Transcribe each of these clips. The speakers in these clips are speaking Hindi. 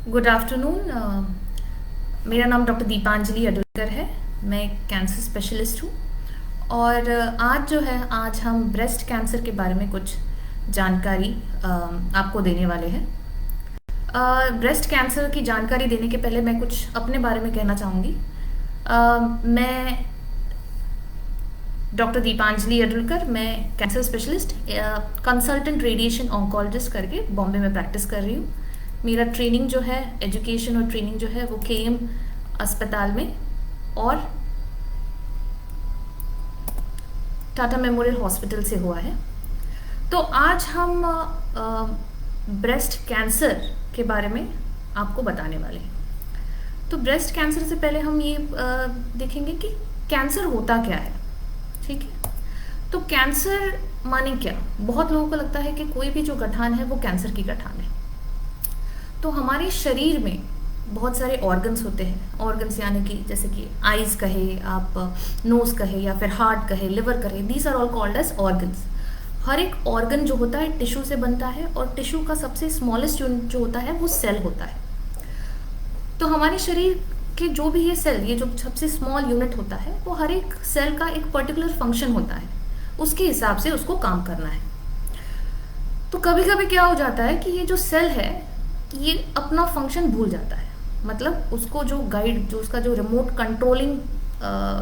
Good afternoon. मेरा नाम डॉक्टर दीपांजलि अडुलकर है। मैं कैंसर स्पेशलिस्ट हूँ और आज हम ब्रेस्ट कैंसर के बारे में कुछ जानकारी आपको देने वाले हैं। ब्रेस्ट कैंसर की जानकारी देने के पहले मैं कुछ अपने बारे में कहना चाहूँगी। मैं डॉक्टर दीपांजलि अडुलकर, मैं cancer specialist, consultant radiation oncologist करके बॉम्बे में प्रैक्टिस कर रही हूँ। मेरा ट्रेनिंग जो है, एजुकेशन और ट्रेनिंग जो है वो केएम अस्पताल में और टाटा मेमोरियल हॉस्पिटल से हुआ है। तो आज हम ब्रेस्ट कैंसर के बारे में आपको बताने वाले हैं। तो ब्रेस्ट कैंसर से पहले हम ये देखेंगे कि कैंसर होता क्या है। ठीक है, तो कैंसर माने क्या? बहुत लोगों को लगता है कि कोई भी जो गठान है वो कैंसर की गठान है। तो हमारे शरीर में बहुत सारे ऑर्गन्स होते हैं। ऑर्गन्स यानी कि जैसे कि आईज कहे, आप नोज कहे, या फिर हार्ट कहे, लिवर कहे, these are all called as organs. हर एक ऑर्गन जो होता है टिश्यू से बनता है और टिश्यू का सबसे स्मॉलेस्ट यूनिट जो होता है वो सेल होता है। तो हमारे शरीर के जो भी ये सेल, ये जो सबसे स्मॉल यूनिट होता है, वो हर एक सेल का एक पर्टिकुलर फंक्शन होता है, उसके हिसाब से उसको काम करना है। तो कभी कभी क्या हो जाता है कि ये जो सेल है ये अपना फंक्शन भूल जाता है। मतलब उसको जो गाइड, जो उसका जो रिमोट कंट्रोलिंग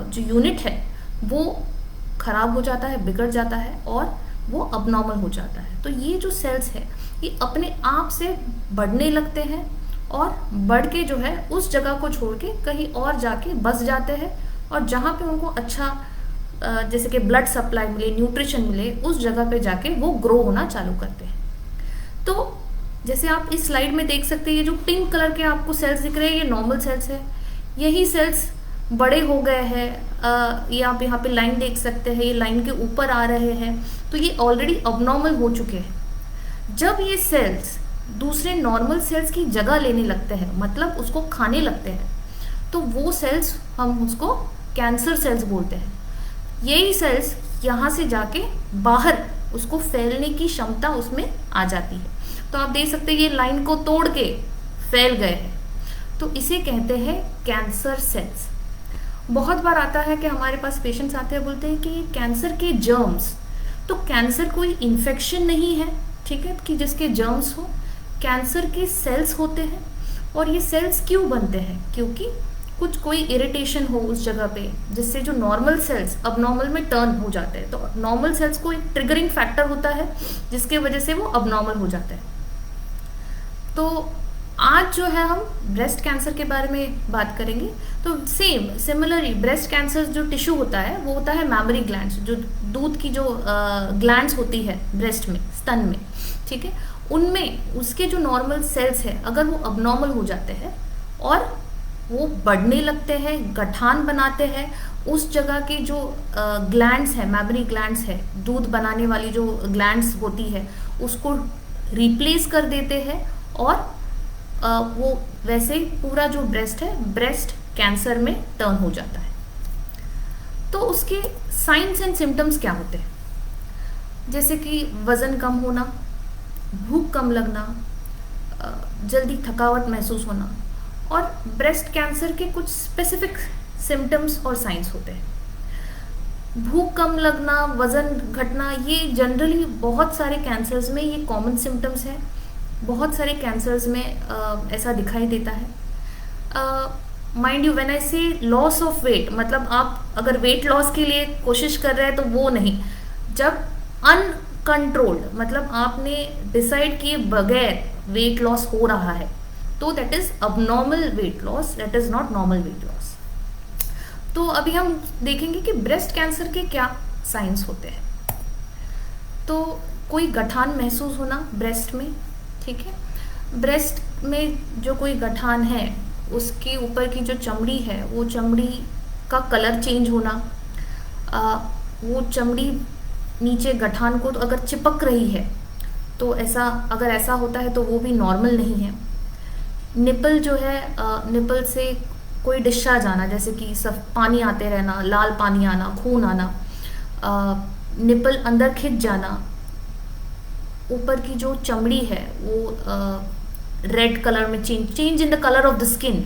जो यूनिट है वो खराब हो जाता है, बिगड़ जाता है और वो अबनॉर्मल हो जाता है। तो ये जो सेल्स है ये अपने आप से बढ़ने लगते हैं और बढ़ के जो है उस जगह को छोड़ के कहीं और जाके बस जाते हैं और जहाँ पे उनको अच्छा जैसे कि ब्लड सप्लाई मिले, न्यूट्रिशन मिले, उस जगह पे जाके वो ग्रो होना चालू करते हैं। तो जैसे आप इस स्लाइड में देख सकते हैं, ये जो पिंक कलर के आपको सेल्स दिख रहे हैं ये नॉर्मल सेल्स है। यही सेल्स बड़े हो गए हैं, ये आप यहाँ पे लाइन देख सकते हैं, ये लाइन के ऊपर आ रहे हैं, तो ये ऑलरेडी अबनॉर्मल हो चुके हैं। जब ये सेल्स दूसरे नॉर्मल सेल्स की जगह लेने लगते हैं, मतलब उसको खाने लगते हैं, तो वो सेल्स हम उसको कैंसर सेल्स बोलते हैं। यही सेल्स यहाँ से जाके बाहर उसको फैलने की क्षमता उसमें आ जाती है। तो आप देख सकते हैं ये लाइन को तोड़ के फैल गए हैं, तो इसे कहते हैं कैंसर सेल्स। बहुत बार आता है कि हमारे पास पेशेंट्स आते हैं, बोलते हैं कि कैंसर के जर्म्स, तो कैंसर कोई इन्फेक्शन नहीं है, ठीक है, कि जिसके जर्म्स हो, कैंसर के सेल्स होते हैं। और ये सेल्स क्यों बनते हैं? क्योंकि कुछ कोई इरिटेशन हो उस जगह पे, जिससे जो नॉर्मल सेल्स अब नॉर्मल में टर्न हो जाते हैं। तो नॉर्मल सेल्स को एक ट्रिगरिंग फैक्टर होता है जिसके वजह से वो अब नॉर्मल हो जाते हैं। तो आज जो है हम ब्रेस्ट कैंसर के बारे में बात करेंगे। तो सिमिलरली ब्रेस्ट कैंसर जो टिश्यू होता है वो होता है मैमरी ग्लैंड्स, जो दूध की जो ग्लैंड्स होती है ब्रेस्ट में, स्तन में, ठीक है, उनमें उसके जो नॉर्मल सेल्स है अगर वो अबनॉर्मल हो जाते हैं और वो बढ़ने लगते हैं, गठान बनाते हैं, उस जगह के जो ग्लैंड्स है, मैमरी ग्लैंड्स है, दूध बनाने वाली जो ग्लैंड्स होती है, उसको रिप्लेस कर देते हैं और वो वैसे ही पूरा जो ब्रेस्ट है ब्रेस्ट कैंसर में टर्न हो जाता है। तो उसके साइंस एंड सिम्टम्स क्या होते हैं? जैसे कि वजन कम होना, भूख कम लगना, जल्दी थकावट महसूस होना, और ब्रेस्ट कैंसर के कुछ स्पेसिफिक सिम्टम्स और साइंस होते हैं। भूख कम लगना, वजन घटना, ये जनरली बहुत सारे कैंसर्स में ये कॉमन सिम्टम्स है। बहुत सारे कैंसर्स में ऐसा दिखाई देता है। माइंड यू, व्हेन आई से लॉस ऑफ वेट, मतलब आप अगर वेट लॉस के लिए कोशिश कर रहे हैं तो वो नहीं। जब अनकंट्रोल्ड, मतलब आपने डिसाइड किए बगैर वेट लॉस हो रहा है, तो that is abnormal weight loss, that is not normal weight loss. तो अभी हम देखेंगे कि ब्रेस्ट कैंसर के क्या साइंस होते हैं। तो कोई गठान महसूस होना ब्रेस्ट में, ठीक है, ब्रेस्ट में जो कोई गठान है उसके ऊपर की जो चमड़ी है वो चमड़ी का कलर चेंज होना, वो चमड़ी नीचे गठान को तो अगर चिपक रही है तो ऐसा, अगर ऐसा होता है तो वो भी नॉर्मल नहीं है। निपल जो है, निपल से कोई डिस्चार्ज आना, जैसे कि सब पानी आते रहना, लाल पानी आना, खून आना, निपल अंदर खिंच जाना, ऊपर की जो चमड़ी है वो रेड कलर में change in the colour of the skin,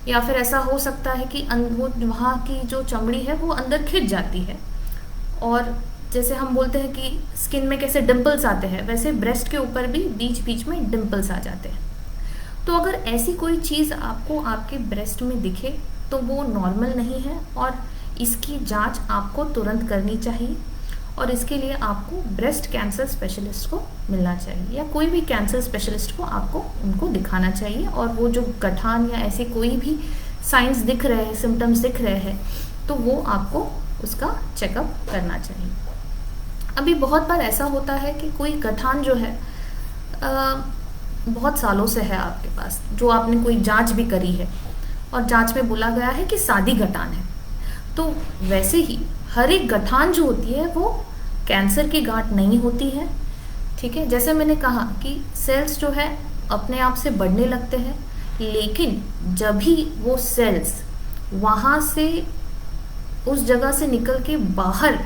या फिर ऐसा हो सकता है कि वो वहाँ की जो चमड़ी है वो अंदर खिंच जाती है, और जैसे हम बोलते हैं कि स्किन में कैसे डिम्पल्स आते हैं, वैसे ब्रेस्ट के ऊपर भी बीच बीच में डिम्पल्स आ जाते हैं। तो अगर ऐसी कोई चीज़ आपको आपके ब्रेस्ट में दिखे तो वो नॉर्मल नहीं है, और इसकी जांच आपको तुरंत करनी चाहिए, और इसके लिए आपको ब्रेस्ट कैंसर स्पेशलिस्ट को मिलना चाहिए, या कोई भी कैंसर स्पेशलिस्ट को आपको उनको दिखाना चाहिए। और वो जो गठान या ऐसे कोई भी साइंस दिख रहे हैं, सिम्टम्स दिख रहे हैं, तो वो आपको उसका चेकअप करना चाहिए। अभी बहुत बार ऐसा होता है कि कोई गठान जो है बहुत सालों से है आपके पास, जो आपने कोई जांच भी करी है और जांच में बोला गया है कि सादी गठान है। तो वैसे ही हर एक गठान जो होती है वो कैंसर की गांठ नहीं होती है, ठीक है। जैसे मैंने कहा कि सेल्स जो है अपने आप से बढ़ने लगते हैं, लेकिन जब भी वो सेल्स वहाँ से उस जगह से निकल के बाहर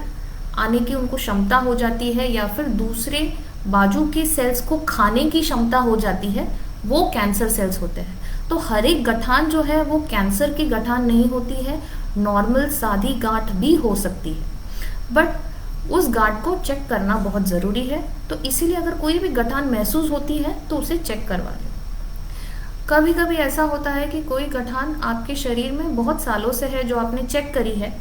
आने की उनको क्षमता हो जाती है, या फिर दूसरे बाजू के सेल्स को खाने की क्षमता हो जाती है, वो कैंसर सेल्स होते हैं। तो हर एक गठान जो है वो कैंसर की गठान नहीं होती है, नॉर्मल सादी गांठ भी हो सकती है, बट उस गांठ को चेक करना बहुत ज़रूरी है। तो इसीलिए अगर कोई भी गठान महसूस होती है तो उसे चेक करवा लें। कभी कभी ऐसा होता है कि कोई गठान आपके शरीर में बहुत सालों से है, जो आपने चेक करी है,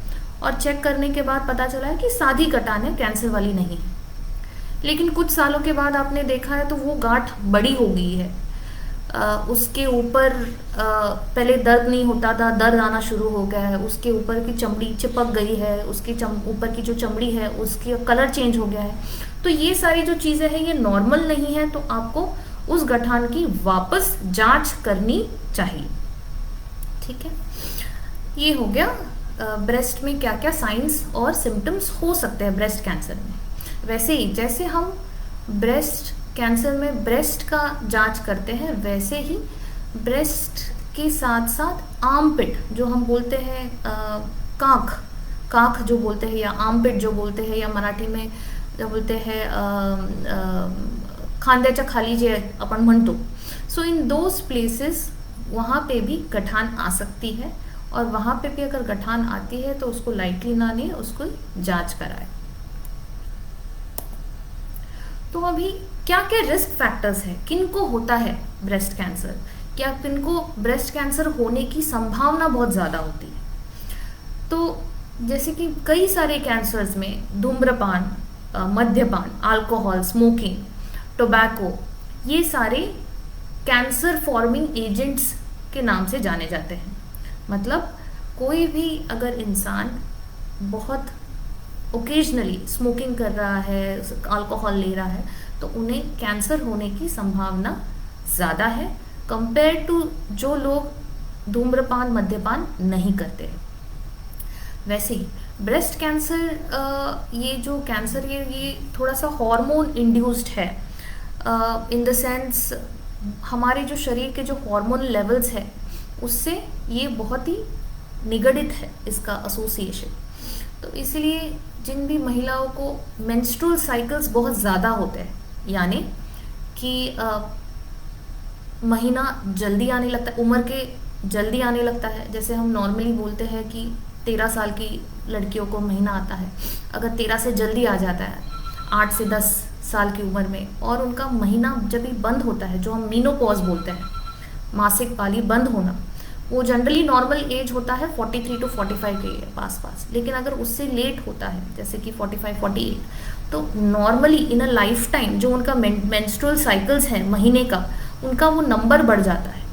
और चेक करने के बाद पता चला है कि सादी गठान है, कैंसर वाली नहीं है। लेकिन कुछ सालों के बाद आपने देखा है तो वो गांठ बड़ी हो गई है, उसके ऊपर पहले दर्द नहीं होता था, दर्द आना शुरू हो गया है, उसके ऊपर की चमड़ी चिपक गई है, उसके ऊपर की जो चमड़ी है उसकी कलर चेंज हो गया है। तो ये सारी जो चीज़ें हैं ये नॉर्मल नहीं है, तो आपको उस गठान की वापस जांच करनी चाहिए, ठीक है। ये हो गया ब्रेस्ट में क्या क्या साइंस और सिम्टम्स हो सकते हैं ब्रेस्ट कैंसर में। वैसे ही जैसे हम ब्रेस्ट कैंसर में ब्रेस्ट का जांच करते हैं, वैसे ही ब्रेस्ट के साथ साथ आर्मपिट, जो हम बोलते हैं काख जो बोलते हैं, या आर्मपिट जो बोलते हैं, या मराठी में जो बोलते हैं खांद्याच्या खाली जे आपण म्हणतो, सो इन दोज प्लेसेस वहाँ पे भी गठान आ सकती है, और वहाँ पे भी अगर गठान आती है तो उसको लाइटली ना लें, उसको जांच कराएं। तो अभी क्या क्या रिस्क फैक्टर्स हैं, किनको होता है ब्रेस्ट कैंसर, क्या किनको ब्रेस्ट कैंसर होने की संभावना बहुत ज़्यादा होती है। तो जैसे कि कई सारे कैंसर्स में धूम्रपान, मद्यपान, अल्कोहल, स्मोकिंग, टोबैको, ये सारे कैंसर फॉर्मिंग एजेंट्स के नाम से जाने जाते हैं। मतलब कोई भी अगर इंसान बहुत ओकेजनली स्मोकिंग कर रहा है, अल्कोहल ले रहा है, तो उन्हें कैंसर होने की संभावना ज़्यादा है कंपेयर टू जो लोग धूम्रपान मद्यपान नहीं करते हैं। वैसे ही ब्रेस्ट कैंसर, ये जो कैंसर ये थोड़ा सा हार्मोन इंड्यूस्ड है, इन द सेंस हमारे जो शरीर के जो हार्मोन लेवल्स है उससे ये बहुत ही निगडित है इसका एसोसिएशन। तो इसलिए जिन भी महिलाओं को मेंस्ट्रुअल साइकिल्स बहुत ज़्यादा होते हैं, यानी कि महीना जल्दी आने लगता है, उम्र के जल्दी आने लगता है, जैसे हम नॉर्मली बोलते हैं कि 13 साल की लड़कियों को महीना आता है, अगर 13 से जल्दी आ जाता है 8 से 10 साल की उम्र में, और उनका महीना जब भी बंद होता है, जो हम मीनोपॉज बोलते हैं, मासिक पाली बंद होना, वो जनरली नॉर्मल एज होता है 43 to 45 के पास। लेकिन अगर उससे लेट होता है जैसे कि 45, 48, तो normally in a life time जो उनका मेंस्ट्रुअल साइकिल्स है महीने का, उनका वो नंबर बढ़ जाता है।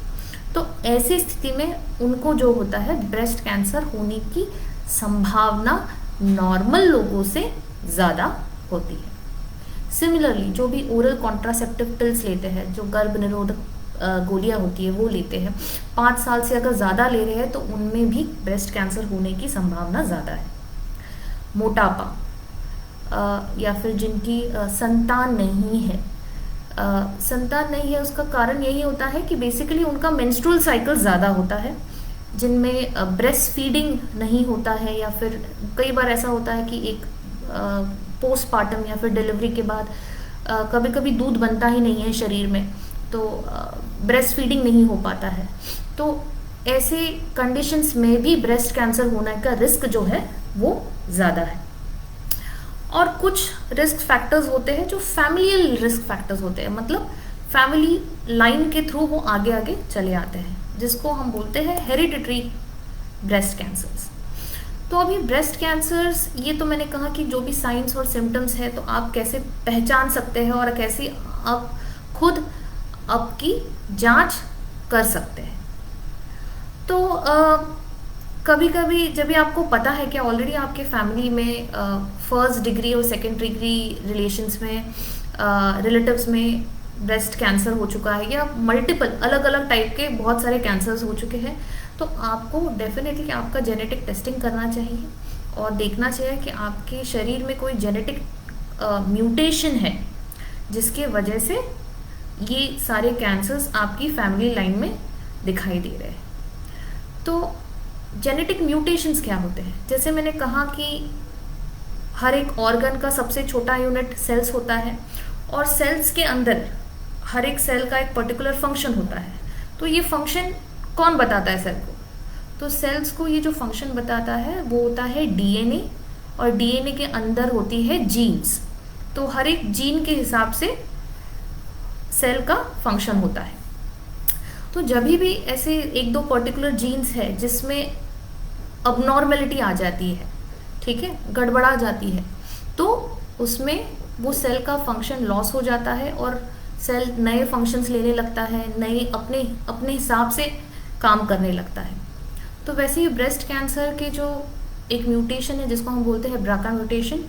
तो ऐसी स्थिति में उनको जो होता है ब्रेस्ट कैंसर होने की संभावना नॉर्मल लोगों से ज़्यादा होती है। सिमिलरली जो भी ओरल कॉन्ट्रासेप्टिव पिल्स लेते हैं, जो गर्भ निरोधक गोलियां होती है वो लेते हैं, 5 साल से अगर ज़्यादा ले रहे हैं तो उनमें भी ब्रेस्ट कैंसर होने की संभावना ज़्यादा है। मोटापा, या फिर जिनकी संतान नहीं है, संतान नहीं है उसका कारण यही होता है कि बेसिकली उनका मेंस्ट्रुअल साइकिल ज़्यादा होता है, जिनमें ब्रेस्ट फीडिंग नहीं होता है, या फिर कई बार ऐसा होता है कि एक पोस्टपार्टम या फिर डिलीवरी के बाद कभी कभी दूध बनता ही नहीं है शरीर में, तो ब्रेस्ट फीडिंग नहीं हो पाता है, तो ऐसे कंडीशंस में भी ब्रेस्ट कैंसर होने का रिस्क जो है वो ज़्यादा है। और कुछ रिस्क फैक्टर्स होते हैं जो फैमिलियल रिस्क फैक्टर्स होते हैं, मतलब फैमिली लाइन के थ्रू वो आगे आगे चले आते हैं, जिसको हम बोलते हैं हेरिडिटरी ब्रेस्ट कैंसर्स। तो अभी ब्रेस्ट कैंसर्स, ये तो मैंने कहा कि जो भी साइंस और सिम्टम्स है तो आप कैसे पहचान सकते हैं और कैसे आप खुद आपकी जांच कर सकते हैं। तो कभी कभी जब भी आपको पता है कि ऑलरेडी आपके फैमिली में फर्स्ट डिग्री और सेकेंड डिग्री रिलेशंस में रिलेटिव्स में ब्रेस्ट कैंसर हो चुका है, या मल्टीपल अलग अलग टाइप के बहुत सारे कैंसर्स हो चुके हैं, तो आपको डेफिनेटली आपका जेनेटिक टेस्टिंग करना चाहिए और देखना चाहिए कि आपके शरीर में कोई जेनेटिक म्यूटेशन है जिसके वजह से ये सारे कैंसर्स आपकी फैमिली लाइन में दिखाई दे रहे हैं। तो जेनेटिक म्यूटेशंस क्या होते हैं? जैसे मैंने कहा कि हर एक ऑर्गन का सबसे छोटा यूनिट सेल्स होता है, और सेल्स के अंदर हर एक सेल का एक पर्टिकुलर फंक्शन होता है। तो ये फंक्शन कौन बताता है सेल को? तो सेल्स को ये जो फंक्शन बताता है वो होता है डीएनए, और डीएनए के अंदर होती है जीन्स। तो हर एक जीन के हिसाब से सेल का फंक्शन होता है। तो जब भी ऐसे एक दो पर्टिकुलर जीन्स है जिसमें अबनॉर्मेलिटी आ जाती है, ठीक है, गड़बड़ा जाती है, तो उसमें वो सेल का फंक्शन लॉस हो जाता है और सेल नए फंक्शंस लेने लगता है, नए अपने अपने हिसाब से काम करने लगता है। तो वैसे ही ब्रेस्ट कैंसर के जो एक म्यूटेशन है जिसको हम बोलते हैं ब्राका म्यूटेशन,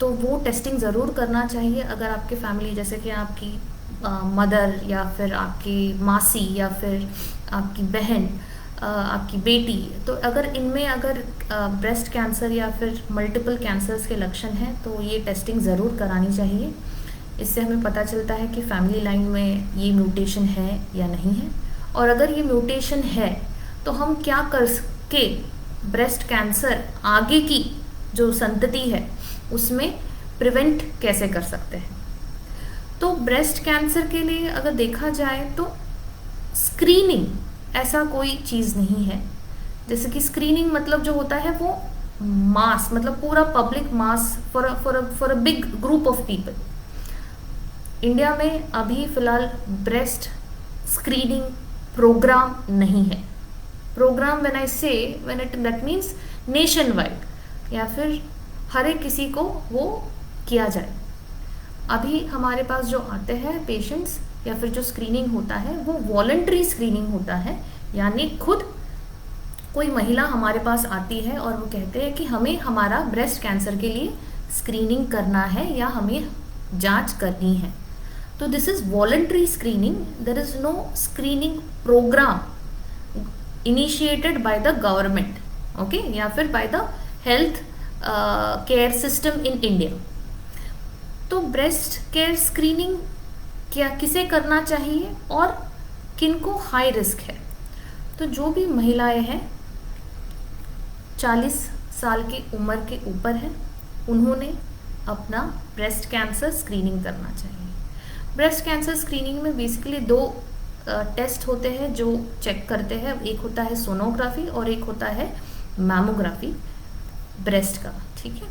तो वो टेस्टिंग ज़रूर करना चाहिए अगर आपके फैमिली, जैसे कि आपकी मदर या फिर आपकी मासी या फिर आपकी बहन, आपकी बेटी, तो अगर इनमें अगर ब्रेस्ट कैंसर या फिर मल्टीपल कैंसर्स के लक्षण हैं तो ये टेस्टिंग ज़रूर करानी चाहिए। इससे हमें पता चलता है कि फैमिली लाइन में ये म्यूटेशन है या नहीं है, और अगर ये म्यूटेशन है तो हम क्या कर के ब्रेस्ट कैंसर आगे की जो संतति है उसमें प्रिवेंट कैसे कर सकते हैं। तो ब्रेस्ट कैंसर के लिए अगर देखा जाए तो स्क्रीनिंग ऐसा कोई चीज़ नहीं है। जैसे कि स्क्रीनिंग मतलब जो होता है वो मास, मतलब पूरा public mass for a big group of people. India में अभी फिलहाल ब्रेस्ट स्क्रीनिंग प्रोग्राम नहीं है। प्रोग्राम व्हेन आई से when it that means nation wide, या फिर हर एक किसी को वो किया जाए। अभी हमारे पास जो आते हैं पेशेंट्स या फिर जो स्क्रीनिंग होता है वो वॉलंटरी स्क्रीनिंग होता है, यानी खुद कोई महिला हमारे पास आती है और वो कहते हैं कि हमें हमारा ब्रेस्ट कैंसर के लिए स्क्रीनिंग करना है या हमें जांच करनी है। तो this is voluntary screening, there is no screening programme initiated by the government, okay, या फिर by the health care system in India. तो ब्रेस्ट केयर स्क्रीनिंग क्या किसे करना चाहिए और किनको हाई रिस्क है? तो जो भी महिलाएं हैं 40 साल की उम्र के ऊपर है, उन्होंने अपना ब्रेस्ट कैंसर स्क्रीनिंग करना चाहिए। ब्रेस्ट कैंसर स्क्रीनिंग में बेसिकली 2 टेस्ट होते हैं जो चेक करते हैं। एक होता है सोनोग्राफी और एक होता है मैमोग्राफी ब्रेस्ट का, ठीक है।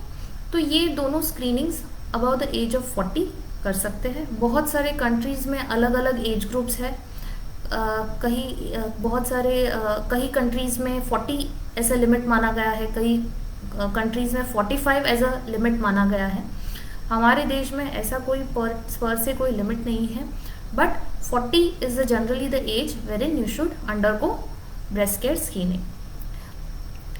तो ये दोनों screenings about the age of 40 कर सकते हैं। बहुत सारे कंट्रीज़ में अलग अलग एज ग्रुप्स है। कई कंट्रीज़ में 40 ऐसा लिमिट माना गया है, कई कंट्रीज़ में 45 एज अ लिमिट माना गया है। हमारे देश में ऐसा कोई पर से कोई लिमिट नहीं है, but 40 is generally the age wherein you should undergo breast care screening.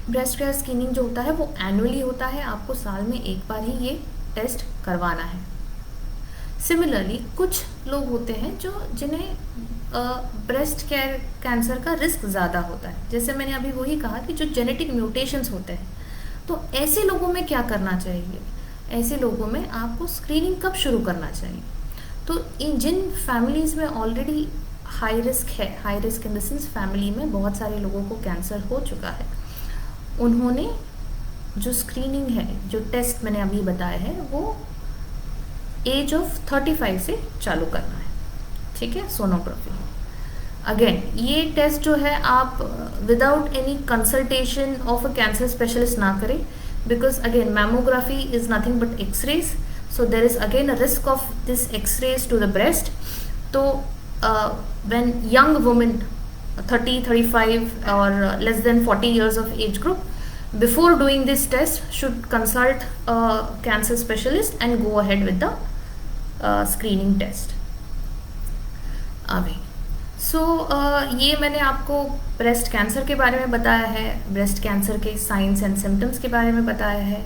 Breast care screening जो होता है वो एनुअली होता है, आपको साल में एक बार ही ये टेस्ट करवाना है। सिमिलरली कुछ लोग होते हैं जिन्हें ब्रेस्ट केयर कैंसर का रिस्क ज़्यादा होता है। जैसे मैंने अभी वही कहा कि जो जेनेटिक म्यूटेशंस होते हैं, तो ऐसे लोगों में क्या करना चाहिए? ऐसे लोगों में आपको स्क्रीनिंग कब शुरू करना चाहिए? तो जिन फैमिलीज़ में ऑलरेडी हाई रिस्क है, high risk in the sense family में बहुत सारे लोगों को कैंसर हो चुका है, उन्होंने जो स्क्रीनिंग है, जो टेस्ट मैंने अभी बताया है, वो एज ऑफ 35 से चालू करना है। ठीक है, सोनोग्राफी। अगेन ये टेस्ट जो है आप without any consultation of a cancer specialist ना करें, because again mammography is nothing but x rays, so there is again a risk of this x rays to the breast. तो when young women 30-35 or less than 40 years of age group, before doing this test should consult a cancer specialist and go ahead with the screening test। अभी ये मैंने आपको ब्रेस्ट कैंसर के बारे में बताया है, ब्रेस्ट कैंसर के साइंस एंड सिम्टम्स के बारे में बताया है,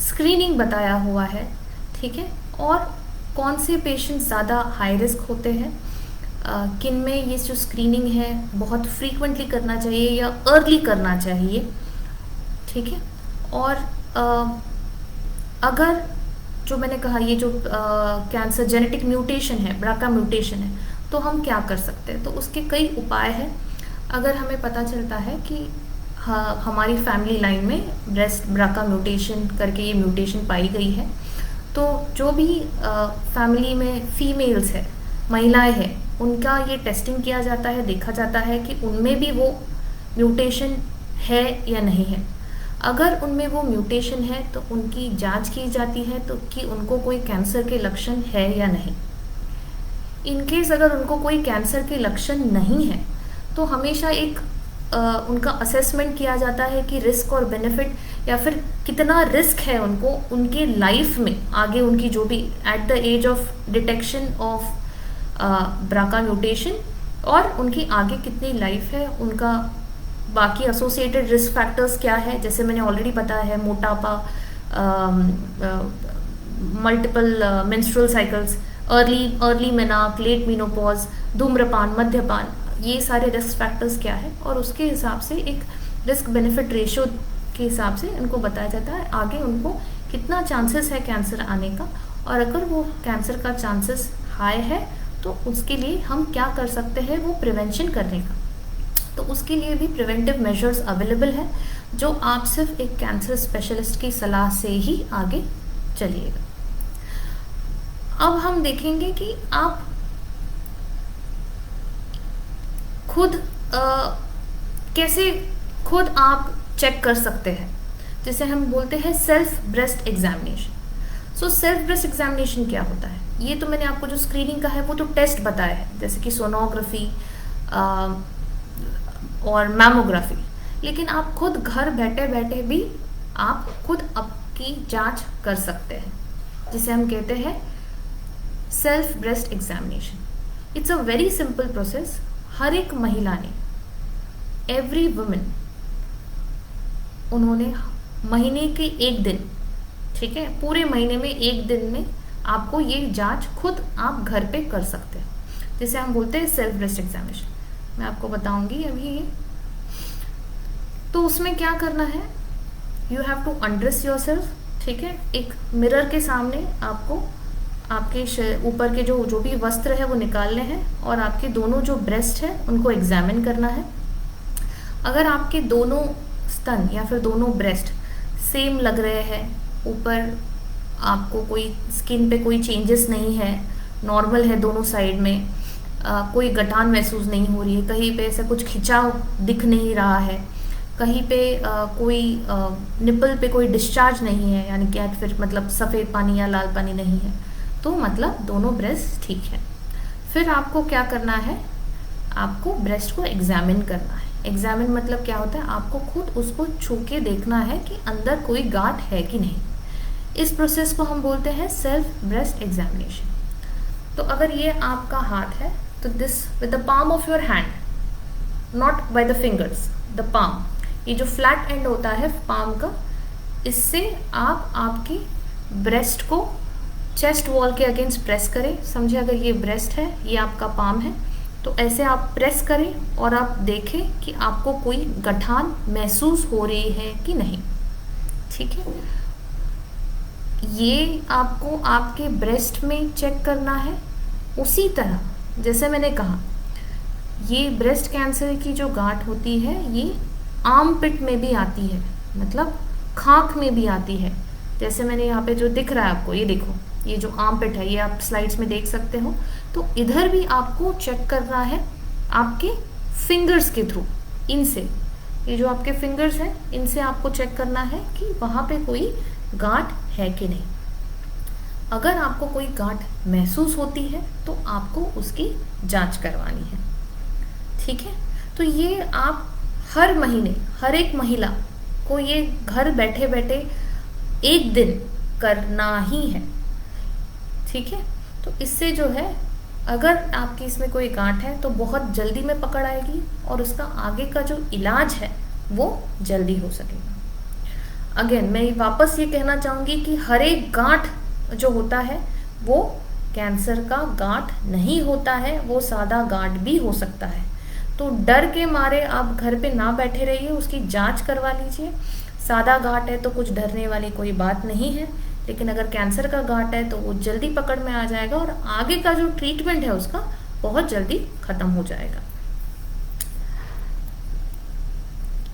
स्क्रीनिंग बताया हुआ है, ठीक है, और कौन से पेशेंट ज़्यादा हाई रिस्क होते हैं, किन में ये जो स्क्रीनिंग है बहुत फ्रीक्वेंटली करना चाहिए या अर्ली करना चाहिए, ठीक है। और अगर जो मैंने कहा ये जो कैंसर जेनेटिक म्यूटेशन है, ब्राका म्यूटेशन है, तो हम क्या कर सकते हैं, तो उसके कई उपाय हैं। अगर हमें पता चलता है कि हमारी फैमिली लाइन में ब्रेस्ट ब्राका म्यूटेशन करके ये म्यूटेशन पाई गई है, तो जो भी फैमिली में फीमेल्स है, महिलाएं हैं, उनका ये टेस्टिंग किया जाता है, देखा जाता है कि उनमें भी वो म्यूटेशन है या नहीं है। अगर उनमें वो म्यूटेशन है तो उनकी जांच की जाती है तो कि उनको कोई कैंसर के लक्षण है या नहीं। इनकेस अगर उनको कोई कैंसर के लक्षण नहीं है तो हमेशा एक उनका असेसमेंट किया जाता है कि रिस्क और बेनिफिट या फिर कितना रिस्क है उनको उनके लाइफ में आगे, उनकी जो भी at the age of detection of BRCA mutation, और उनकी आगे कितनी लाइफ है, उनका बाकी एसोसिएटेड रिस्क फैक्टर्स क्या है, जैसे मैंने ऑलरेडी बताया है, मोटापा, multiple menstrual cycles, early menarche, late menopause, धूम्रपान, मद्यपान, ये सारे रिस्क फैक्टर्स क्या है, और उसके हिसाब से एक रिस्क बेनिफिट रेशियो के हिसाब से इनको बताया जाता है आगे उनको कितना चांसेस है कैंसर आने का। और अगर वो कैंसर का चांसेस हाई है तो उसके लिए हम क्या कर सकते हैं, वो प्रिवेंशन करने का। तो उसके लिए भी प्रिवेंटिव मेजर्स अवेलेबल है जो आप सिर्फ एक कैंसर स्पेशलिस्ट की सलाह से ही आगे चलिएगा। अब हम देखेंगे कि आप खुद कैसे खुद आप चेक कर सकते हैं, जिसे हम बोलते हैं self breast examination. So self breast examination क्या होता है, ये तो मैंने आपको जो स्क्रीनिंग का है वो तो टेस्ट बताया है, जैसे कि सोनोग्राफी और मैमोग्राफी, लेकिन आप खुद घर बैठे बैठे भी आप खुद आपकी जांच कर सकते हैं, जिसे हम कहते हैं self breast examination. It's a very simple process. हर एक महिला ने, एवरी वुमेन, उन्होंने महीने के एक दिन, ठीक है, पूरे महीने में एक दिन में आपको ये जांच खुद आप घर पे कर सकते हैं, जिसे हम बोलते हैं सेल्फ ब्रेस्ट एग्जामिनेशन। मैं आपको बताऊंगी अभी ये। तो उसमें क्या करना है, you have to undress yourself, ठीक है, एक मिरर के सामने आपको आपके ऊपर के जो भी वस्त्र है वो निकालने हैं और आपके दोनों जो ब्रेस्ट है उनको एग्जामिन करना है। अगर आपके दोनों स्तन या फिर दोनों ब्रेस्ट सेम लग रहे हैं, ऊपर आपको कोई स्किन पे कोई चेंजेस नहीं है, नॉर्मल है दोनों साइड में, कोई गठान महसूस नहीं हो रही है, कहीं पे ऐसा कुछ खिंचाव दिख नहीं रहा है, कहीं पे कोई निपल पे कोई डिस्चार्ज नहीं है, यानी कि फिर मतलब सफ़ेद पानी या लाल पानी नहीं है, तो मतलब दोनों ब्रेस्ट ठीक है। फिर आपको क्या करना है, आपको ब्रेस्ट को एग्जामिन करना है। एग्जामिन मतलब क्या होता है, आपको खुद उसको छू के देखना है कि अंदर कोई गांठ है कि नहीं। इस प्रोसेस को हम बोलते हैं सेल्फ ब्रेस्ट एग्जामिनेशन। तो अगर ये आपका हाथ है तो this with the palm of your hand, not by the fingers, the palm, ये जो फ्लैट एंड होता है पाम का, इससे आप आपकी ब्रेस्ट को चेस्ट वॉल के अगेंस्ट प्रेस करें। समझे, अगर ये ब्रेस्ट है, ये आपका पाम है, तो ऐसे आप प्रेस करें और आप देखें कि आपको कोई गठान महसूस हो रही है कि नहीं, ठीक है। ये आपको आपके ब्रेस्ट में चेक करना है। उसी तरह जैसे मैंने कहा, ये ब्रेस्ट कैंसर की जो गांठ होती है ये आर्म पिट में भी आती है, मतलब खांख में भी आती है। जैसे मैंने यहाँ पे जो दिख रहा है आपको, ये देखो, ये जो आर्म पिट है, ये आप स्लाइड्स में देख सकते हो, तो इधर भी आपको चेक करना है आपके फिंगर्स के थ्रू, इनसे, ये जो आपके फिंगर्स हैं इनसे आपको चेक करना है कि वहाँ पे कोई गांठ है कि नहीं। अगर आपको कोई गांठ महसूस होती है तो आपको उसकी जांच करवानी है, ठीक है। तो ये आप हर महीने, हर एक महिला को ये घर बैठे बैठे एक दिन करना ही है, ठीक है। तो इससे जो है, अगर आपकी इसमें कोई गांठ है तो बहुत जल्दी में पकड़ आएगी और उसका आगे का जो इलाज है वो जल्दी हो सकेगा। अगेन मैं वापस ये कहना चाहूँगी कि हर एक गांठ जो होता है वो कैंसर का गांठ नहीं होता है, वो सादा गांठ भी हो सकता है। तो डर के मारे आप घर पे ना बैठे रहिए, उसकी जांच करवा लीजिए। सादा गांठ है तो कुछ डरने वाली कोई बात नहीं है, लेकिन अगर कैंसर का गांठ है तो वो जल्दी पकड़ में आ जाएगा और आगे का जो ट्रीटमेंट है उसका बहुत जल्दी खत्म हो जाएगा।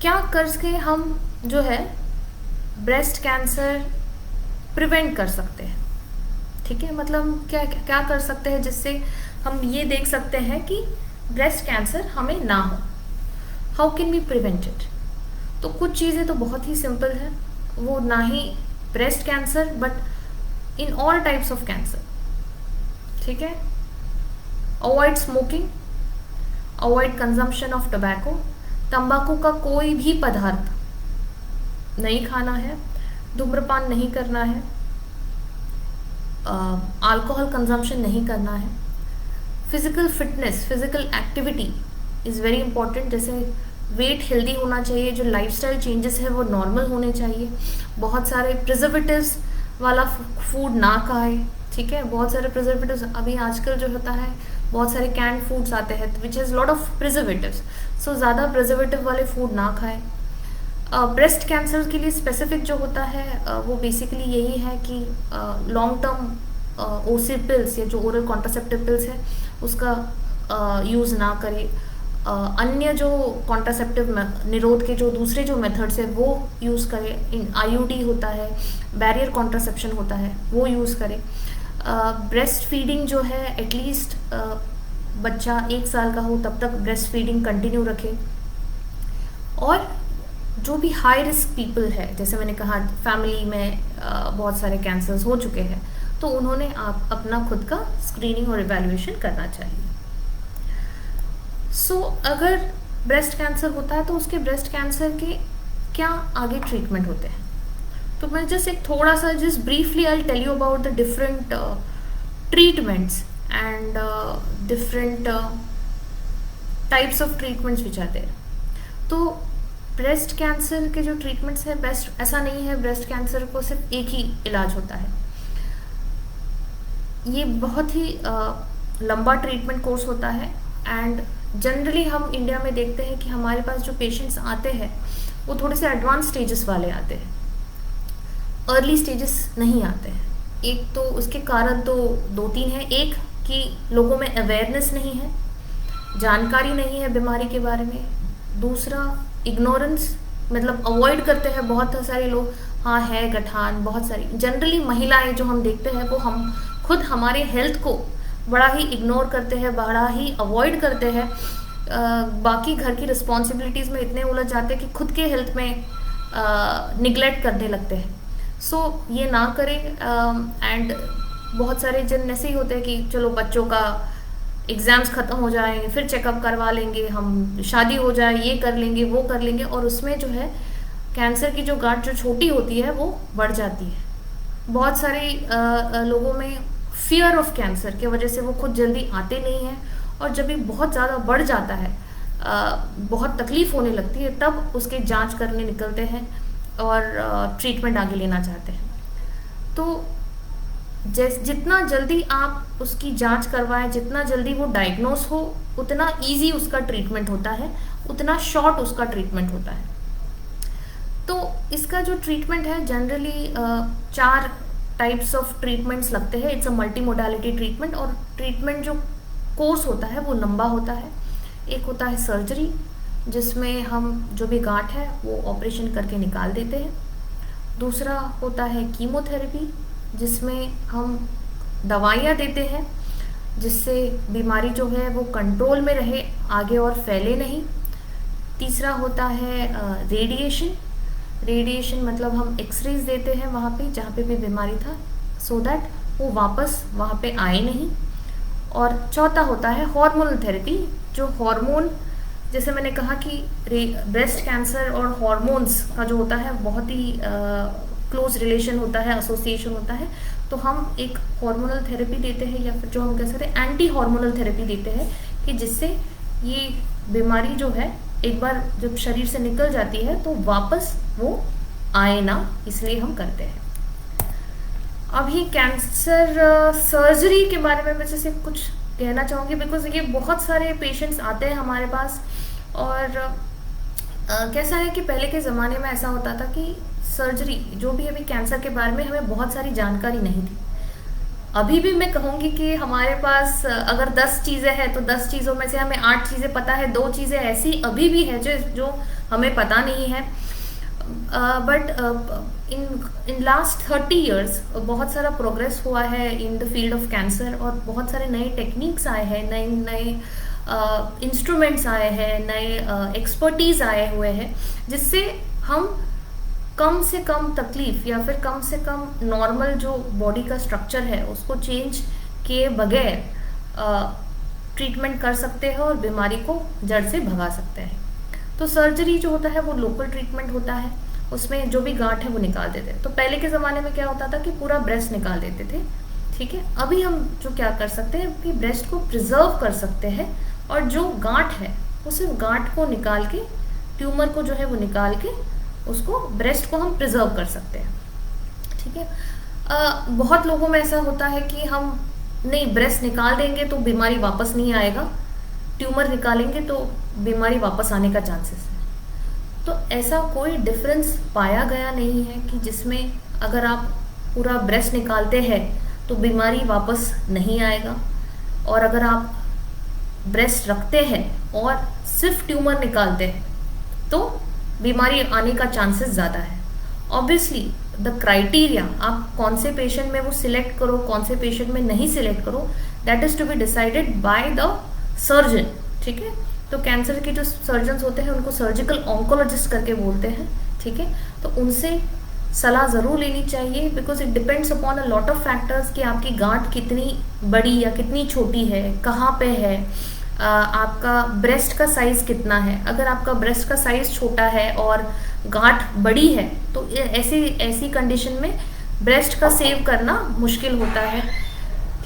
क्या करके हम जो है ब्रेस्ट कैंसर प्रिवेंट कर सकते हैं, ठीक है। मतलब क्या क्या कर सकते हैं जिससे हम ये देख सकते हैं कि ब्रेस्ट कैंसर हमें ना हो। How can we prevent it? तो कुछ चीज़ें तो बहुत ही सिंपल है, वो ना ही breast cancer but in all types of cancer, ठीक है। Avoid smoking, avoid consumption of tobacco, तंबाकू का कोई भी पदार्थ नहीं खाना है, धूम्रपान नहीं करना है, अल्कोहल कंजम्पशन नहीं करना है। Physical fitness, physical activity is very important. जैसे वेट हेल्दी होना चाहिए, जो लाइफस्टाइल चेंजेस है वो नॉर्मल होने चाहिए। बहुत सारे प्रिजर्वेटिव्स वाला फूड ना खाए, ठीक है। बहुत सारे प्रिजर्वेटिव्स अभी आजकल जो होता है, बहुत सारे कैंड फूड्स आते हैं which has lot of preservatives, so ज़्यादा प्रिजर्वेटिव वाले फूड ना खाएं। ब्रेस्ट कैंसर के लिए स्पेसिफिक जो होता है वो बेसिकली यही है कि लॉन्ग टर्म ओसी पिल्स या जो ओरल कॉन्ट्रासेप्टिव पिल्स है उसका यूज़ ना करें। अन्य जो कॉन्ट्रासेप्टिव निरोध के जो दूसरे जो मेथड्स है वो यूज़ करें। इन आईयूडी होता है, बैरियर कॉन्ट्रासेप्शन होता है, वो यूज़ करें। ब्रेस्ट फीडिंग जो है एटलीस्ट बच्चा 1 साल का हो तब तक ब्रेस्ट फीडिंग कंटिन्यू रखें। और जो भी हाई रिस्क पीपल है, जैसे मैंने कहा फैमिली में बहुत सारे कैंसर्स हो चुके हैं, तो उन्होंने आप अपना खुद का स्क्रीनिंग और इवैल्यूएशन करना चाहिए। सो अगर ब्रेस्ट कैंसर होता है तो उसके ब्रेस्ट कैंसर के क्या आगे ट्रीटमेंट होते हैं, तो मैं जस्ट एक थोड़ा सा just briefly I tell you about the different treatments and different types of treatments which are there. तो ब्रेस्ट कैंसर के जो ट्रीटमेंट्स है, बेस्ट ऐसा नहीं है ब्रेस्ट कैंसर को सिर्फ एक ही इलाज होता है। ये बहुत ही लंबा ट्रीटमेंट कोर्स होता है एंड जनरली हम इंडिया में देखते हैं कि हमारे पास जो पेशेंट्स आते हैं वो थोड़े से एडवांस स्टेजेस वाले आते हैं, अर्ली स्टेजेस नहीं आते हैं। एक तो उसके कारण तो 2-3 हैं। एक कि लोगों में अवेयरनेस नहीं है, जानकारी नहीं है बीमारी के बारे में। दूसरा इग्नोरेंस, मतलब अवॉइड करते हैं बहुत सारे लोग। हाँ है गठान, बहुत सारी जनरली महिलाएं जो हम देखते हैं वो हम खुद हमारे हेल्थ को बड़ा ही इग्नोर करते हैं, बड़ा ही अवॉइड करते हैं। बाकी घर की रिस्पॉन्सिबिलिटीज़ में इतने उलझ जाते हैं कि खुद के हेल्थ में निगलेक्ट करने लगते हैं। सो ये ना करें। एंड बहुत सारे जन ऐसे ही होते हैं कि चलो बच्चों का एग्ज़ाम्स ख़त्म हो जाएंगे फिर चेकअप करवा लेंगे, हम शादी हो जाए ये कर लेंगे वो कर लेंगे, और उसमें जो है कैंसर की जो गांठ जो छोटी होती है वो बढ़ जाती है। बहुत सारे लोगों में फियर ऑफ कैंसर की वजह से वो खुद जल्दी आते नहीं हैं, और जब ये बहुत ज़्यादा बढ़ जाता है, बहुत तकलीफ़ होने लगती है, तब उसके जांच करने निकलते हैं और ट्रीटमेंट आगे लेना चाहते हैं। तो जितना जल्दी आप उसकी जांच करवाएं, जितना जल्दी वो डायग्नोस हो, उतना इजी उसका ट्रीटमेंट होता है, उतना शॉर्ट उसका ट्रीटमेंट होता है। तो इसका जो ट्रीटमेंट है जनरली 4 टाइप्स ऑफ ट्रीटमेंट्स लगते हैं। It's a multi modality treatment, और ट्रीटमेंट जो कोर्स होता है वो लंबा होता है। एक होता है सर्जरी, जिसमें हम जो भी गांठ है वो ऑपरेशन करके निकाल देते हैं। दूसरा होता है कीमोथेरेपी, जिसमें हम दवाइयाँ देते हैं जिससे बीमारी जो है वो कंट्रोल में रहे, आगे और फैले नहीं। तीसरा होता है रेडिएशन। रेडिएशन मतलब हम एक्सरेज देते हैं वहाँ पे जहाँ पे भी बीमारी था, सो दैट वो वापस वहाँ पे आए नहीं। और चौथा होता है हार्मोनल थेरेपी, जो हार्मोन, जैसे मैंने कहा कि ब्रेस्ट कैंसर और हार्मोन्स का जो होता है बहुत ही क्लोज रिलेशन होता है, एसोसिएशन होता है। तो हम एक हार्मोनल थेरेपी देते हैं, या फिर जो हम कह सकते हैं एंटी हार्मोनल थेरेपी देते हैं, कि जिससे ये बीमारी जो है एक बार जब शरीर से निकल जाती है तो वापस वो आए ना, इसलिए हम करते हैं। अभी कैंसर सर्जरी के बारे में मैं जैसे कुछ कहना चाहूँगी, बिकॉज ये बहुत सारे पेशेंट्स आते हैं हमारे पास। और कैसा है कि पहले के ज़माने में ऐसा होता था कि सर्जरी जो भी, अभी कैंसर के बारे में हमें बहुत सारी जानकारी नहीं थी। अभी भी मैं कहूँगी कि हमारे पास अगर 10 चीज़ें हैं तो 10 चीज़ों में से हमें 8 चीज़ें पता है, 2 चीज़ें ऐसी अभी भी है जो हमें पता नहीं है। बट इन लास्ट 30 ईयर्स बहुत सारा प्रोग्रेस हुआ है in the field of cancer, और बहुत सारे नए टेक्निक्स आए हैं, नए इंस्ट्रूमेंट्स आए हैं, नए एक्सपर्टीज आए हुए हैं, जिससे हम कम से कम तकलीफ या फिर कम से कम नॉर्मल जो बॉडी का स्ट्रक्चर है उसको चेंज किए बगैर ट्रीटमेंट कर सकते हैं और बीमारी को जड़ से भगा सकते हैं। तो सर्जरी जो होता है वो लोकल ट्रीटमेंट होता है, उसमें जो भी गांठ है वो निकाल देते हैं। तो पहले के ज़माने में क्या होता था कि पूरा ब्रेस्ट निकाल देते थे, ठीक है। अभी हम जो क्या कर सकते हैं कि ब्रेस्ट को प्रिजर्व कर सकते हैं, और जो गांठ है वो सिर्फ गांठ को निकाल के, ट्यूमर को जो है वो निकाल के, उसको ब्रेस्ट को हम प्रिजर्व कर सकते हैं, ठीक है। बहुत लोगों में ऐसा होता है कि हम नहीं, ब्रेस्ट निकाल देंगे तो बीमारी वापस नहीं आएगा, ट्यूमर निकालेंगे तो बीमारी वापस आने का चांसेस है। तो ऐसा कोई डिफरेंस पाया गया नहीं है कि जिसमें अगर आप पूरा ब्रेस्ट निकालते हैं तो बीमारी वापस नहीं आएगा, और अगर आप ब्रेस्ट रखते हैं और सिर्फ ट्यूमर निकालते हैं तो बीमारी आने का चांसेस ज़्यादा है। ऑब्वियसली द क्राइटेरिया, आप कौन से पेशेंट में वो सिलेक्ट करो, कौन से पेशेंट में नहीं सिलेक्ट करो, that is to be decided by the surgeon, ठीक है। तो कैंसर के जो सर्जन्स होते हैं उनको सर्जिकल ऑन्कोलॉजिस्ट करके बोलते हैं, ठीक है। तो उनसे सलाह ज़रूर लेनी चाहिए, because it depends upon a lot of factors कि आपकी गांठ कितनी बड़ी या कितनी छोटी है, कहाँ पे है, आपका ब्रेस्ट का साइज़ कितना है। अगर आपका ब्रेस्ट का साइज़ छोटा है और गांठ बड़ी है तो ऐसी कंडीशन में ब्रेस्ट का सेव करना मुश्किल होता है,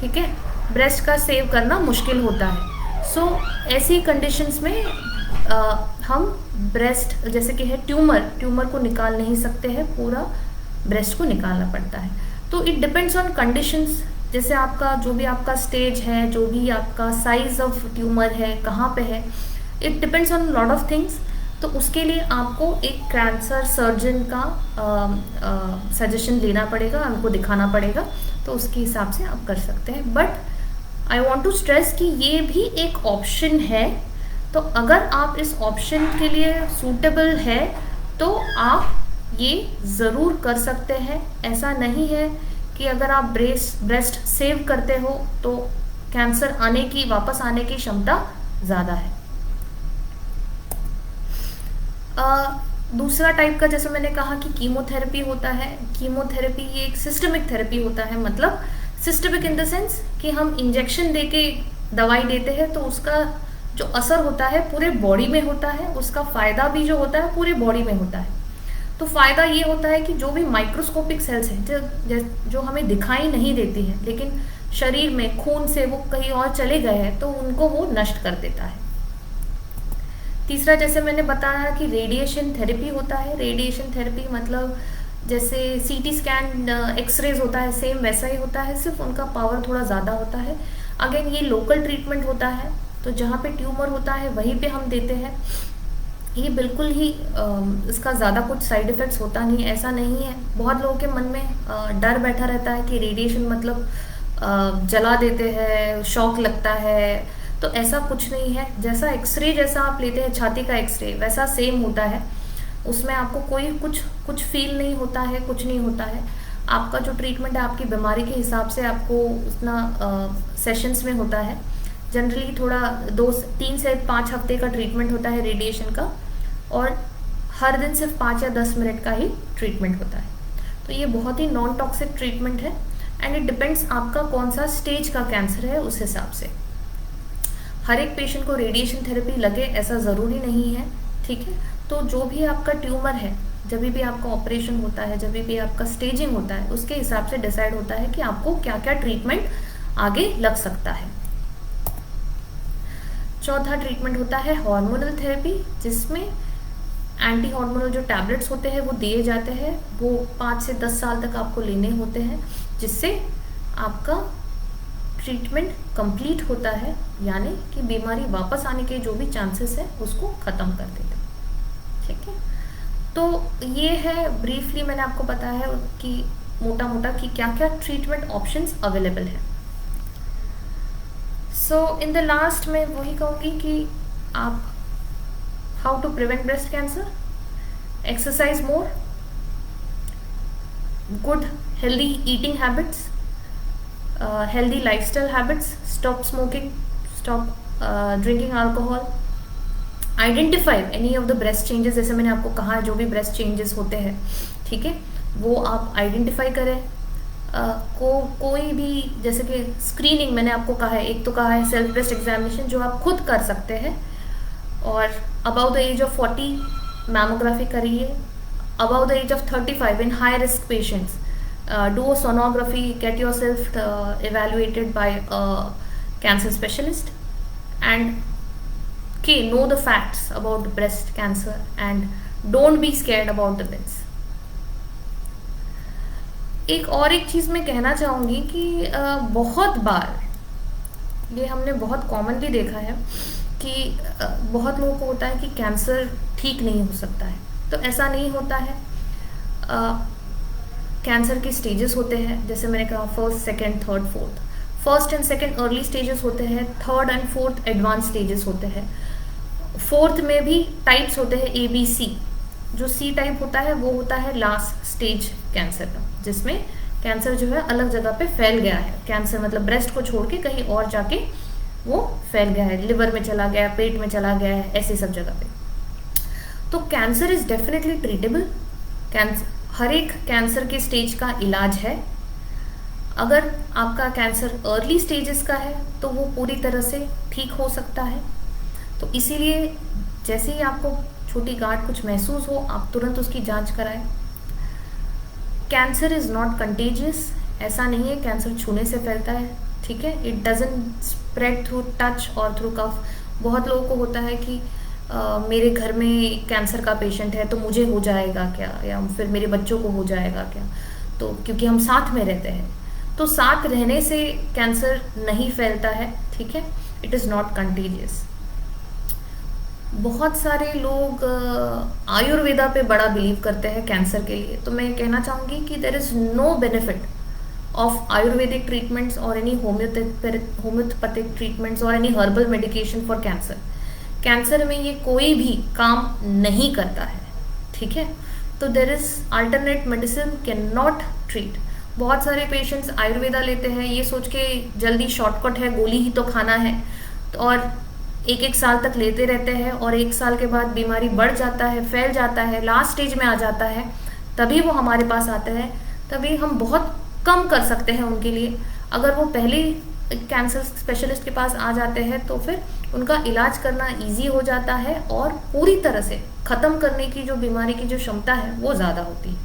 ठीक है। ब्रेस्ट का सेव करना मुश्किल होता है। सो ऐसी कंडीशंस में हम ब्रेस्ट, जैसे कि है ट्यूमर को निकाल नहीं सकते हैं, पूरा ब्रेस्ट को निकालना पड़ता है। तो इट डिपेंड्स ऑन कंडीशंस, जैसे आपका जो भी आपका स्टेज है, जो भी आपका साइज ऑफ ट्यूमर है, कहाँ पे है, it depends on lot of things. तो उसके लिए आपको एक कैंसर सर्जन का सजेशन लेना पड़ेगा, उनको दिखाना पड़ेगा, तो उसके हिसाब से आप कर सकते हैं। But I want to stress कि ये भी एक ऑप्शन है, तो अगर आप इस ऑप्शन के लिए सूटेबल है तो आप ये ज़रूर कर सकते हैं। ऐसा नहीं है कि अगर आप ब्रेस्ट सेव करते हो तो कैंसर वापस आने की क्षमता ज़्यादा है। दूसरा टाइप का, जैसे मैंने कहा कि कीमोथेरेपी होता है। कीमोथेरेपी ये एक सिस्टमिक थेरेपी होता है, मतलब सिस्टमिक इन द सेंस कि हम इंजेक्शन देके दवाई देते हैं तो उसका जो असर होता है पूरे बॉडी में होता है, उसका फ़ायदा भी जो होता है पूरे बॉडी में होता है। तो फ़ायदा ये होता है कि जो भी माइक्रोस्कोपिक सेल्स हैं जो हमें दिखाई नहीं देती है लेकिन शरीर में खून से वो कहीं और चले गए हैं तो उनको वो नष्ट कर देता है। तीसरा, जैसे मैंने बताया कि रेडिएशन थेरेपी होता है। रेडिएशन थेरेपी मतलब जैसे सीटी स्कैन, एक्सरेज होता है, सेम वैसा ही होता है, सिर्फ उनका पावर थोड़ा ज़्यादा होता है। अगेन ये लोकल ट्रीटमेंट होता है, तो जहाँ पे ट्यूमर होता है वहीं पे हम देते हैं। ये बिल्कुल ही इसका ज़्यादा कुछ साइड इफ़ेक्ट्स होता नहीं, ऐसा नहीं है। बहुत लोगों के मन में डर बैठा रहता है कि रेडिएशन मतलब जला देते हैं, शॉक लगता है, तो ऐसा कुछ नहीं है। जैसा एक्सरे जैसा आप लेते हैं छाती का एक्सरे, वैसा सेम होता है। उसमें आपको कोई कुछ फील नहीं होता है, कुछ नहीं होता है। आपका जो ट्रीटमेंट है आपकी बीमारी के हिसाब से आपको उतना सेशंस में होता है। जनरली थोड़ा 3 से 5 हफ्ते का ट्रीटमेंट होता है रेडिएशन का, और हर दिन सिर्फ 5 या 10 मिनट का ही ट्रीटमेंट होता है। तो ये बहुत ही नॉन टॉक्सिक ट्रीटमेंट है, एंड इट डिपेंड्स आपका कौन सा स्टेज का कैंसर है उस हिसाब से। हर एक पेशेंट को रेडिएशन थेरेपी लगे ऐसा ज़रूरी नहीं है, ठीक है। तो जो भी आपका ट्यूमर है, जब भी आपका ऑपरेशन होता है, जब भी आपका स्टेजिंग होता है, उसके हिसाब से डिसाइड होता है कि आपको क्या क्या ट्रीटमेंट आगे लग सकता है। चौथा ट्रीटमेंट होता है हार्मोनल थेरेपी, जिसमें एंटी हार्मोनल जो टैबलेट्स होते हैं वो दिए जाते हैं। वो 5 से 10 साल तक आपको लेने होते हैं, जिससे आपका ट्रीटमेंट कंप्लीट होता है, यानी कि बीमारी वापस आने के जो भी चांसेस है उसको ख़त्म कर देते हैं, ठीक है। तो ये है ब्रीफली मैंने आपको बताया है कि मोटा मोटा कि क्या क्या ट्रीटमेंट ऑप्शंस अवेलेबल है। सो इन द लास्ट मैं वही कहूँगी कि आप how to prevent breast cancer, exercise more, good healthy eating habits, healthy lifestyle habits, stop smoking, stop drinking alcohol, identify any of the breast changes, जैसे मैंने आपको कहा जो भी breast changes होते हैं, ठीक है, वो आप आइडेंटिफाई करें। कोई भी जैसे कि स्क्रीनिंग मैंने आपको कहा है, एक तो कहा है सेल्फ ब्रेस्ट एग्जामिनेशन जो आप खुद कर सकते हैं, और about the age of 40 mammography करिए, about the age of 35 in high risk patients do a sonography, get yourself evaluated by a cancer specialist, and know the facts about breast cancer and don't be scared about the pills. एक चीज़ मैं कहना चाहूँगी कि बहुत बार ये हमने बहुत कॉमनली देखा है कि बहुत लोगों को होता है कि कैंसर ठीक नहीं हो सकता है, तो ऐसा नहीं होता है। कैंसर के स्टेजेस होते हैं, जैसे मैंने कहा first, second, third, fourth. First and second early stages होते हैं, third and fourth advance stages होते हैं। फोर्थ में भी टाइप्स होते हैं ABC। जो C टाइप होता है वो होता है लास्ट स्टेज कैंसर का, जिसमें कैंसर जो है अलग जगह पे फैल गया है। कैंसर मतलब ब्रेस्ट को छोड़ के कहीं और जाके वो फैल गया है, लिवर में चला गया, पेट में चला गया है, ऐसी सब जगह पे। तो कैंसर इज डेफिनेटली ट्रीटेबल। हर एक कैंसर के स्टेज का इलाज है। अगर आपका कैंसर अर्ली स्टेजेस का है तो वो पूरी तरह से ठीक हो सकता है। तो इसीलिए जैसे ही आपको छोटी गांठ कुछ महसूस हो, आप तुरंत उसकी जांच कराएं। कैंसर इज़ नॉट कंटेजियस, ऐसा नहीं है कैंसर छूने से फैलता है, ठीक है। It doesn't spread through touch और थ्रू कफ। बहुत लोगों को होता है कि मेरे घर में कैंसर का पेशेंट है तो मुझे हो जाएगा क्या, या फिर मेरे बच्चों को हो जाएगा क्या, तो क्योंकि हम साथ में रहते हैं। तो साथ रहने से कैंसर नहीं फैलता है, ठीक है। It is not contagious. बहुत सारे लोग आयुर्वेदा पे बड़ा बिलीव करते हैं कैंसर के लिए, तो मैं कहना चाहूँगी कि there is no benefit of Ayurvedic treatments और एनी होम्योपैथिक ट्रीटमेंट्स और any herbal medication for cancer. Cancer में ये कोई भी काम नहीं करता है, ठीक है। तो there is alternate medicine can not treat. बहुत सारे पेशेंट्स आयुर्वेदा लेते हैं ये सोच के जल्दी शॉर्टकट है, गोली ही तो खाना है, और एक साल तक लेते रहते हैं, और 1 साल के बाद बीमारी बढ़ जाता है, फैल जाता है, लास्ट स्टेज में आ जाता है, तभी वो हमारे पास आते हैं। तभी हम बहुत कम कर सकते हैं उनके लिए। अगर वो पहले कैंसर स्पेशलिस्ट के पास आ जाते हैं तो फिर उनका इलाज करना इजी हो जाता है, और पूरी तरह से ख़त्म करने की जो बीमारी की जो क्षमता है वो ज़्यादा होती है।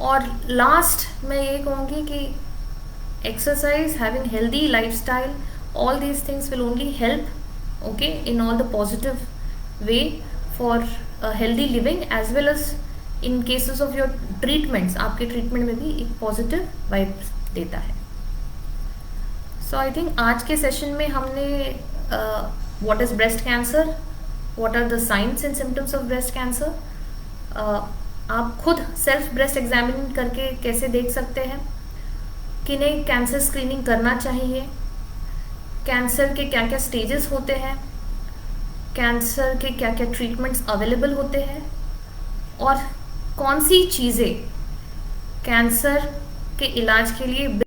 और लास्ट मैं ये कहूँगी कि exercise, having healthy lifestyle, all these things will only help, okay, in all the positive way for healthy living, as well as in cases of your treatments, आपके ट्रीटमेंट में भी एक पॉजिटिव वाइब्स देता है। सो आई थिंक आज के सेशन में हमने what is breast cancer, what are the science and symptoms of breast cancer, आप खुद सेल्फ ब्रेस्ट एग्जामिन करके कैसे देख सकते हैं, किन्हें कैंसर स्क्रीनिंग करना चाहिए, कैंसर के क्या क्या स्टेजेस होते हैं, कैंसर के क्या क्या ट्रीटमेंट्स अवेलेबल होते हैं, और कौन सी चीज़ें कैंसर के इलाज के लिए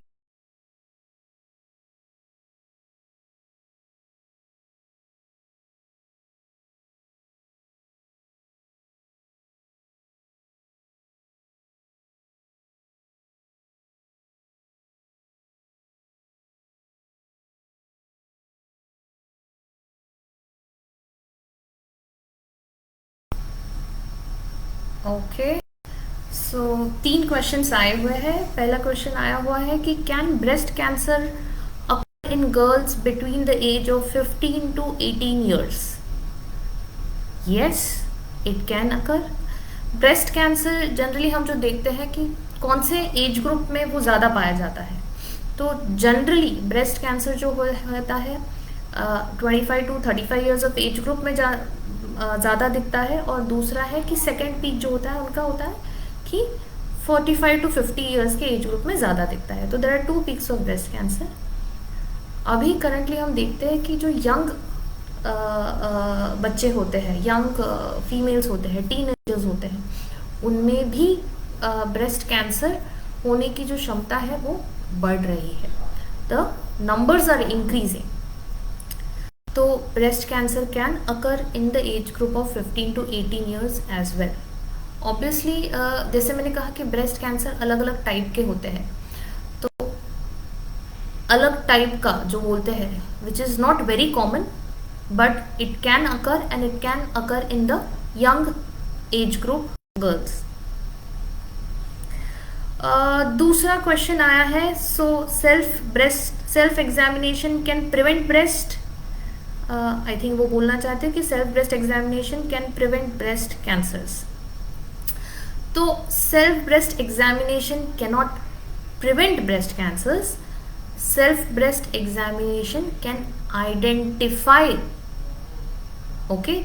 ओके। सो 3 क्वेश्चंस आए हुए हैं। पहला क्वेश्चन आया हुआ है कि can breast cancer occur in girls between the age of 15 to 18 years? Yes, it can occur. Breast cancer generally हम जो देखते हैं कि कौन से एज ग्रुप में वो ज़्यादा पाया जाता है। तो जनरली ब्रेस्ट कैंसर जो होता है 25 to 35 years of as group में ज़्यादा दिखता है, और दूसरा है कि सेकेंड पीक जो होता है उनका होता है कि 45 to 50 ईयर्स के एज ग्रुप में ज़्यादा दिखता है। तो there are 2 peaks of breast cancer. अभी करंटली हम देखते हैं कि जो यंग बच्चे होते हैं, यंग फीमेल्स होते हैं, टीनेजर्स होते हैं, उनमें भी ब्रेस्ट कैंसर होने की जो क्षमता है वो बढ़ रही है। The numbers are increasing. तो breast cancer can occur in the age group of 15 to 18 years age well. Obviously जैसे मैंने कहा कि ब्रेस्ट कैंसर अलग अलग टाइप के होते हैं, तो अलग टाइप का जो बोलते हैं which is not very common, but it can occur and it can occur in the young age group girls. दूसरा क्वेश्चन आया है, so self examination can prevent breast. I think वो बोलना चाहते हैं कि self breast examination can prevent breast cancers. तो self breast examination cannot prevent breast cancers. Self breast examination can identify,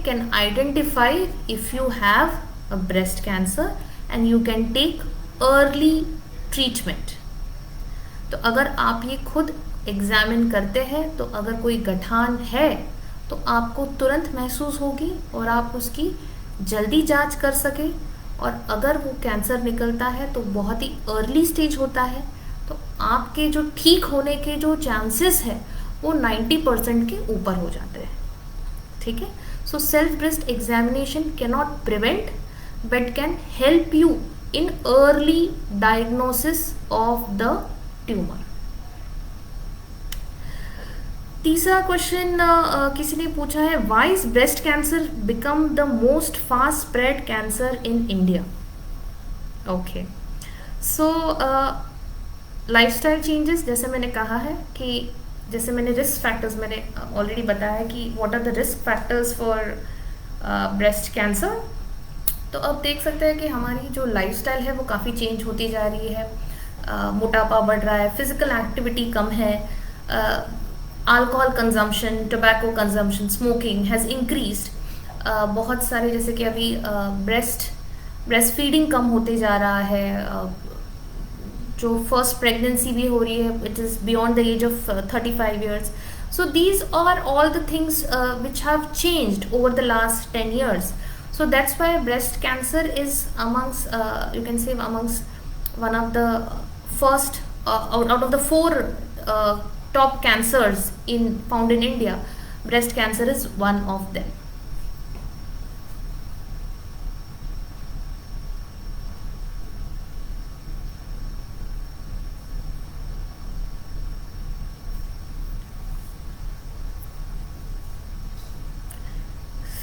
can identify if you have a breast cancer and you can take early treatment। तो अगर आप ये खुद एग्जामिन करते हैं तो अगर कोई गठान है तो आपको तुरंत महसूस होगी और आप उसकी जल्दी जांच कर सके, और अगर वो कैंसर निकलता है तो बहुत ही अर्ली स्टेज होता है, तो आपके जो ठीक होने के जो चांसेस है वो 90% के ऊपर हो जाते हैं। ठीक है। So self breast examination cannot prevent but can help you in early diagnosis of the tumour. तीसरा क्वेश्चन किसी ने पूछा है, why is breast cancer become the most fast spread cancer in India? Okay, so lifestyle changes, जैसे मैंने कहा है कि जैसे मैंने रिस्क फैक्टर्स मैंने ऑलरेडी बताया है कि what are the risk factors for breast cancer. तो अब देख सकते हैं कि हमारी जो लाइफस्टाइल है वो काफ़ी चेंज होती जा रही है। मोटापा बढ़ रहा है, फिजिकल एक्टिविटी कम है, alcohol consumption, tobacco consumption, smoking has increased. बहुत सारे जैसे कि अभी ब्रेस्ट फीडिंग कम होते जा रहा है, जो फर्स्ट प्रेगनेंसी भी हो रही है it is beyond the age of 35 years. So these are all the things which have changed over the last 10 years. So that's why breast cancer is amongst you can say amongst one of the first out of the 4 top cancers found in India. Breast cancer is one of them.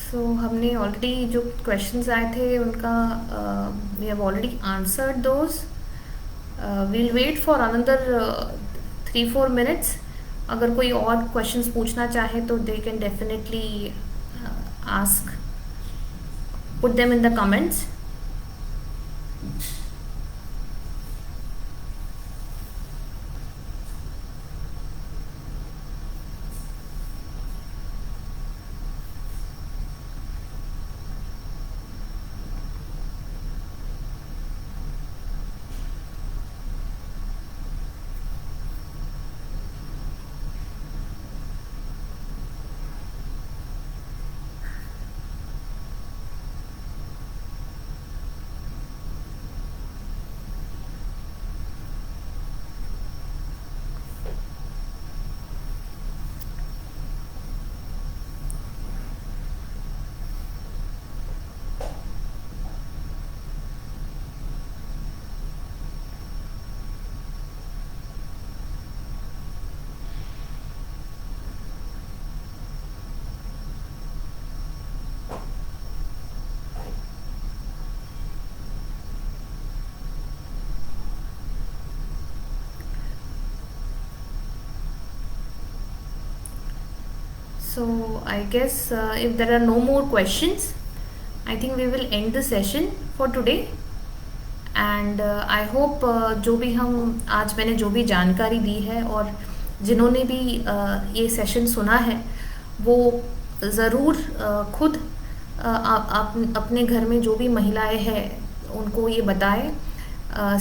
So हमने ऑलरेडी जो क्वेश्चंस आए थे उनका we have already answered those. We'll wait for another 3-4 minutes। अगर कोई और क्वेश्चंस पूछना चाहे तो they can definitely ask, put them in the comments. So I guess if there are no more questions, I think we will end the session for today. And I hope जो भी हम आज मैंने जो भी जानकारी दी है और जिन्होंने भी ये सेशन सुना है वो ज़रूर खुद अपने घर में जो भी महिलाएं हैं उनको ये बताएं,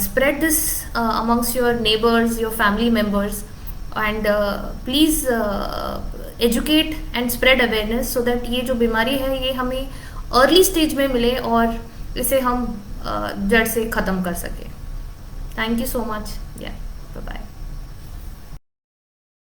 spread this amongst your neighbors, your family members, and please educate and spread awareness so that ये जो बीमारी है ये हमें अर्ली स्टेज में मिले और इसे हम जड़ से ख़त्म कर सके. Thank you so much. या बाय बाय.